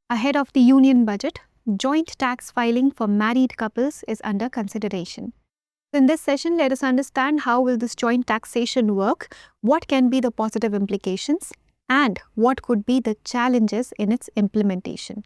Ahead of the union budget, joint tax filing for married couples is under consideration. In this session, let us understand how will this joint taxation work, what can be the positive implications, and what could be the challenges in its implementation.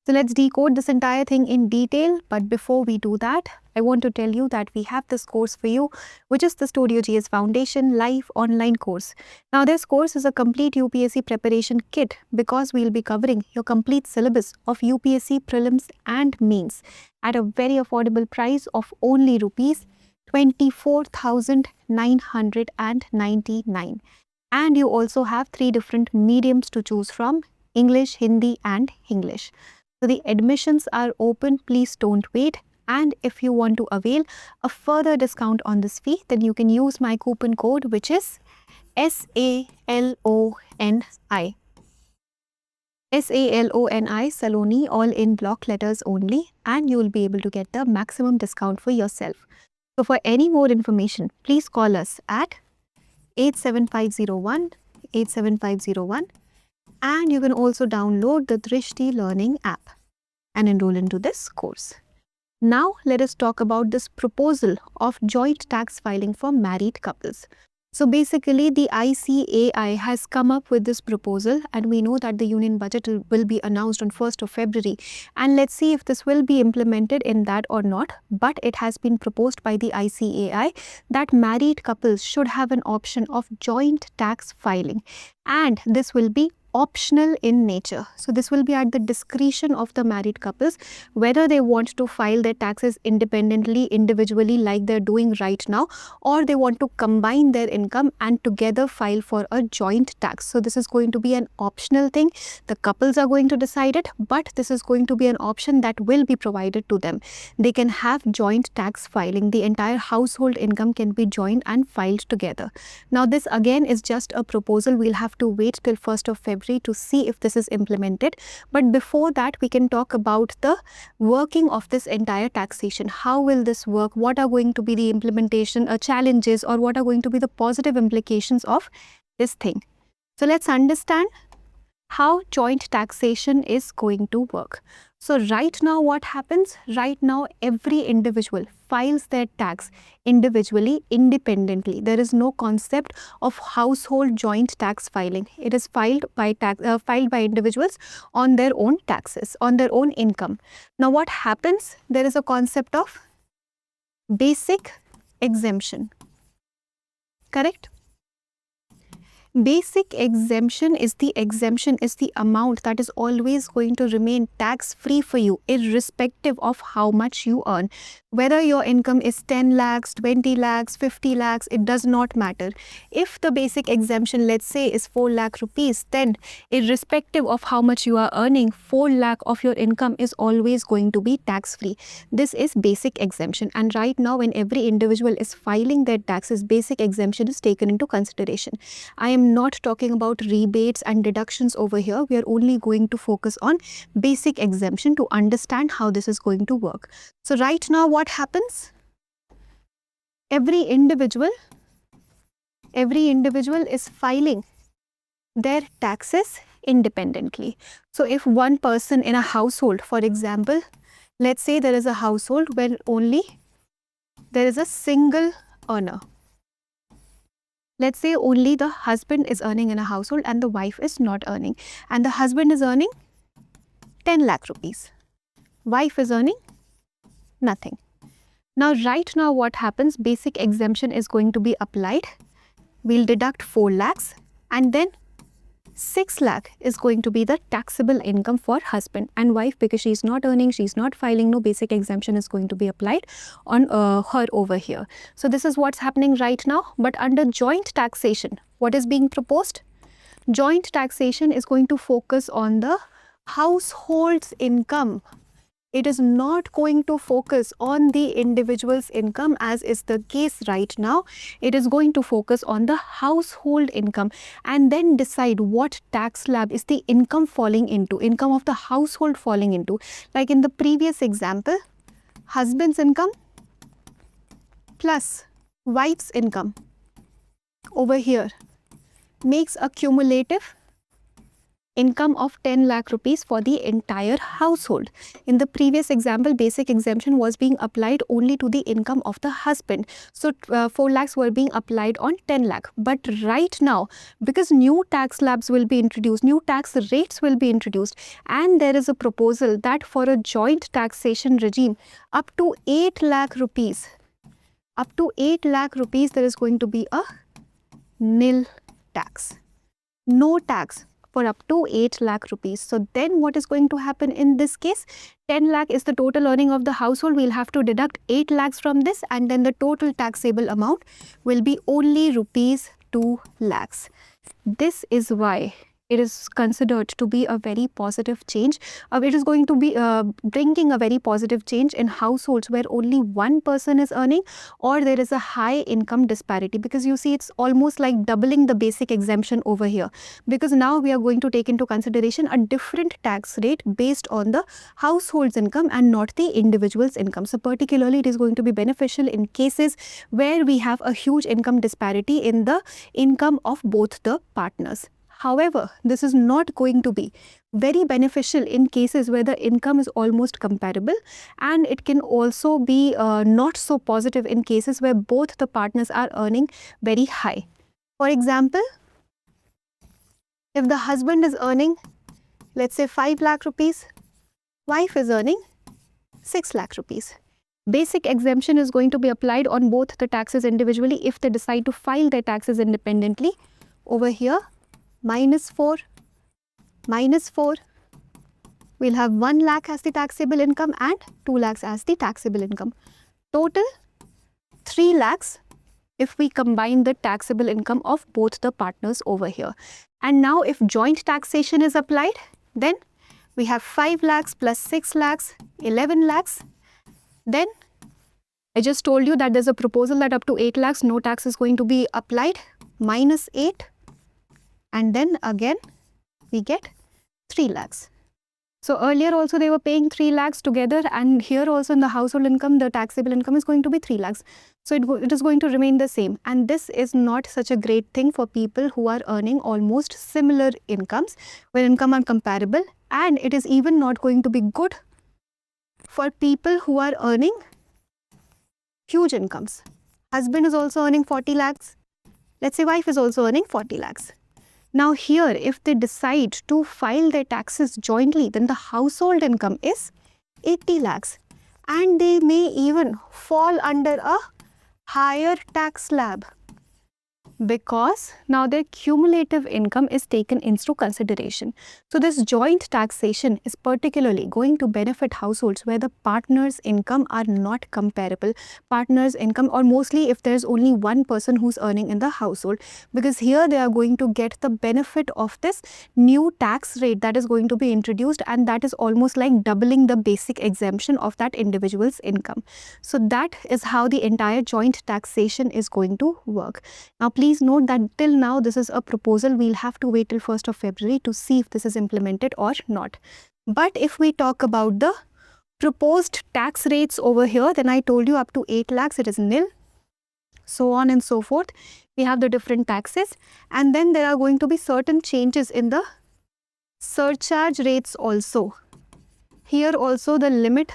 So let's decode this entire thing in detail. But before we do that, I want to tell you that we have this course for you, which is the Studio GS Foundation live online course. Now, this course is a complete UPSC preparation kit because we'll be covering your complete syllabus of UPSC prelims and mains at a very affordable price of only rupees 24,999. And you also have 3 different mediums to choose from: English, Hindi, and Hinglish. So the admissions are open, please don't wait. And if you want to avail a further discount on this fee, then you can use my coupon code, which is SALONI. SALONI, Saloni, all in block letters only, and you will be able to get the maximum discount for yourself. So for any more information, please call us at 87501, 87501. And you can also download the Drishti Learning app and enroll into this course. Now, let us talk about this proposal of joint tax filing for married couples. So basically, the ICAI has come up with this proposal, and we know that the union budget will be announced on 1st of February. And let's see if this will be implemented in that or not. But it has been proposed by the ICAI that married couples should have an option of joint tax filing. And this will be optional in nature. So this will be at the discretion of the married couples whether they want to file their taxes independently, individually, like they're doing right now, or they want to combine their income and together file for a joint tax. So this is going to be an optional thing. The couples are going to decide it, but this is going to be an option that will be provided to them. They can have joint tax filing. The entire household income can be joined and filed together. Now this again is just a proposal. We'll have to wait till 1st of February to see if this is implemented. But before that, we can talk about the working of this entire taxation. How will this work? What are going to be the implementation challenges, or what are going to be the positive implications of this thing? So let's understand how joint taxation is going to work. So right now what happens? Right now every individual files their tax individually, independently. There is no concept of household joint tax filing. It is filed by individuals on their own taxes, on their own income. Now what happens? There is a concept of basic exemption. Correct? Basic exemption is the amount that is always going to remain tax-free for you, irrespective of how much you earn. Whether your income is 10 lakhs, 20 lakhs, 50 lakhs, it does not matter. If the basic exemption, let's say, is 4 lakh rupees, then irrespective of how much you are earning, 4 lakh of your income is always going to be tax-free. This is basic exemption. And right now, when every individual is filing their taxes, basic exemption is taken into consideration. I am not talking about rebates and deductions over here. We are only going to focus on basic exemption to understand how this is going to work. So right now what happens? Every individual is filing their taxes independently. So if one person in a household, for example, let's say there is a household where only there is a single earner. Let's say only the husband is earning in a household and the wife is not earning. And the husband is earning 10 lakh rupees. Wife is earning nothing. Now, right now what happens? Basic exemption is going to be applied. We'll deduct 4 lakhs and then 6 lakh is going to be the taxable income for husband, and wife, because she's not earning, she's not filing, no basic exemption is going to be applied on her over here. So this is what's happening right now. But under joint taxation, what is being proposed? Joint taxation is going to focus on the household's income. It is not going to focus on the individual's income as is the case right now. It is going to focus on the household income and then decide what tax slab is the income falling into, income of the household falling into. Like in the previous example, husband's income plus wife's income over here makes a cumulative income of 10 lakh rupees for the entire household. In the previous example, basic exemption was being applied only to the income of the husband. So 4 lakhs were being applied on 10 lakh. But right now, because new tax slabs will be introduced, new tax rates will be introduced, and there is a proposal that for a joint taxation regime up to 8 lakh rupees, there is going to be a nil tax. No tax for up to 8 lakh rupees. So then what is going to happen in this case? 10 lakh is the total earning of the household. We'll have to deduct 8 lakhs from this, and then the total taxable amount will be only rupees 2 lakhs. This is why it is considered to be a very positive change. It is going to be bringing a very positive change in households where only one person is earning or there is a high income disparity, because you see it's almost like doubling the basic exemption over here, because now we are going to take into consideration a different tax rate based on the household's income and not the individual's income. So particularly it is going to be beneficial in cases where we have a huge income disparity in the income of both the partners. However, this is not going to be very beneficial in cases where the income is almost comparable, and it can also be not so positive in cases where both the partners are earning very high. For example, if the husband is earning, let's say 5 lakh rupees, wife is earning 6 lakh rupees. Basic exemption is going to be applied on both the taxes individually if they decide to file their taxes independently. Over here, -4, -4, we'll have 1 lakh as the taxable income and 2 lakhs as the taxable income. Total 3 lakhs if we combine the taxable income of both the partners over here. And now if joint taxation is applied, then we have 5 lakhs plus 6 lakhs, 11 lakhs. Then I just told you that there's a proposal that up to 8 lakhs, no tax is going to be applied, -8. And then again, we get 3 lakhs. So earlier also they were paying 3 lakhs together, and here also in the household income, the taxable income is going to be 3 lakhs. So it is going to remain the same. And this is not such a great thing for people who are earning almost similar incomes, where income are comparable. And it is even not going to be good for people who are earning huge incomes. Husband is also earning 40 lakhs. Let's say wife is also earning 40 lakhs. Now here, if they decide to file their taxes jointly, then the household income is 80 lakhs. And they may even fall under a higher tax slab, because now their cumulative income is taken into consideration. So this joint taxation is particularly going to benefit households where the partners' income are not comparable. Partners' income, or mostly if there's only one person who's earning in the household, because here they are going to get the benefit of this new tax rate that is going to be introduced, and that is almost like doubling the basic exemption of that individual's income. So that is how the entire joint taxation is going to work. Now please note that till now this is a proposal. We'll have to wait till 1st of February to see if this is implemented or not. But if we talk about the proposed tax rates over here, then I told you up to 8 lakhs it is nil, so on and so forth. We have the different taxes, and then there are going to be certain changes in the surcharge rates also. Here also the limit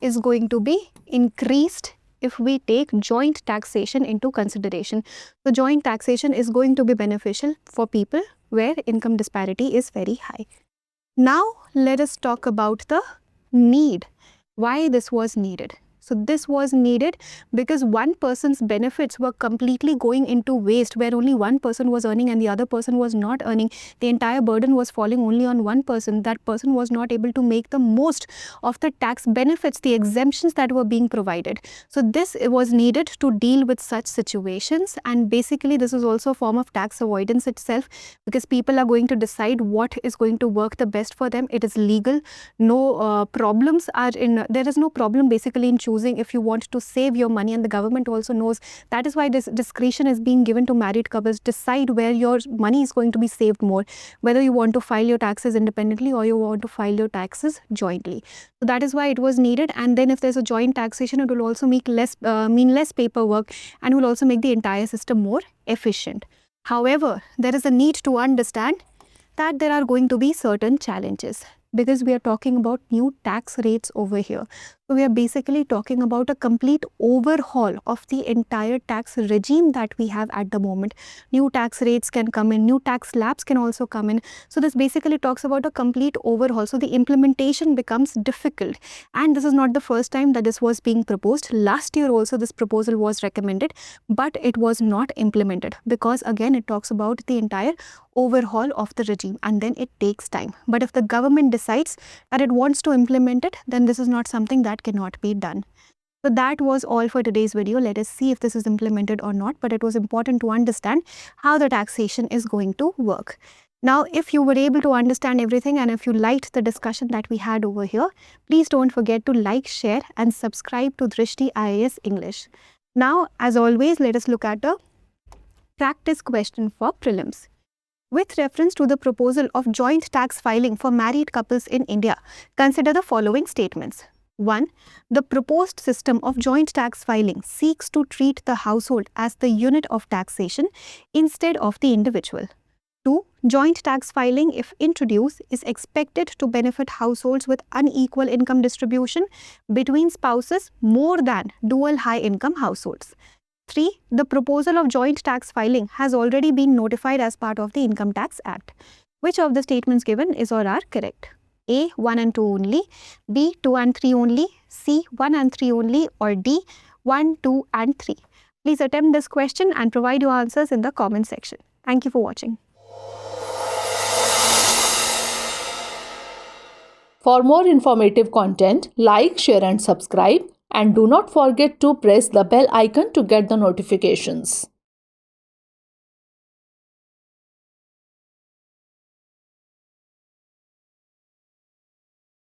is going to be increased if we take joint taxation into consideration. So joint taxation is going to be beneficial for people where income disparity is very high. Now let us talk about the need, why this was needed. So this was needed because one person's benefits were completely going into waste, where only one person was earning and the other person was not earning. The entire burden was falling only on one person. That person was not able to make the most of the tax benefits, the exemptions that were being provided. So this was needed to deal with such situations, and basically this is also a form of tax avoidance itself, because people are going to decide what is going to work the best for them. It is legal. No problems are in, there is no problem basically in choosing if you want to save your money, and the government also knows. That is why this discretion is being given to married couples. Decide where your money is going to be saved more, whether you want to file your taxes independently or you want to file your taxes jointly. So that is why it was needed. And then if there's a joint taxation, it will also make mean less paperwork, and will also make the entire system more efficient. However, there is a need to understand that there are going to be certain challenges because we are talking about new tax rates over here. So we are basically talking about a complete overhaul of the entire tax regime that we have at the moment. New tax rates can come in, new tax slabs can also come in. So this basically talks about a complete overhaul. So the implementation becomes difficult. And this is not the first time that this was being proposed. Last year also this proposal was recommended, but it was not implemented because again it talks about the entire overhaul of the regime and then it takes time. But if the government decides that it wants to implement it, then this is not something that cannot be done. So that was all for today's video. Let us see if this is implemented or not, but it was important to understand how the taxation is going to work. Now, if you were able to understand everything and if you liked the discussion that we had over here, please don't forget to like, share and subscribe to Drishti IAS English. Now, as always, let us look at the practice question for prelims. With reference to the proposal of joint tax filing for married couples in India, consider the following statements. 1. The proposed system of joint tax filing seeks to treat the household as the unit of taxation instead of the individual. 2. Joint tax filing, if introduced, is expected to benefit households with unequal income distribution between spouses more than dual high-income households. 3. The proposal of joint tax filing has already been notified as part of the Income Tax Act. Which of the statements given is or are correct? A. 1 and 2 only, B. 2 and 3 only, C. 1 and 3 only, or D. 1, 2 and 3. Please attempt this question and provide your answers in the comment section. Thank you for watching. For more informative content, like, share and subscribe, and do not forget to press the bell icon to get the notifications.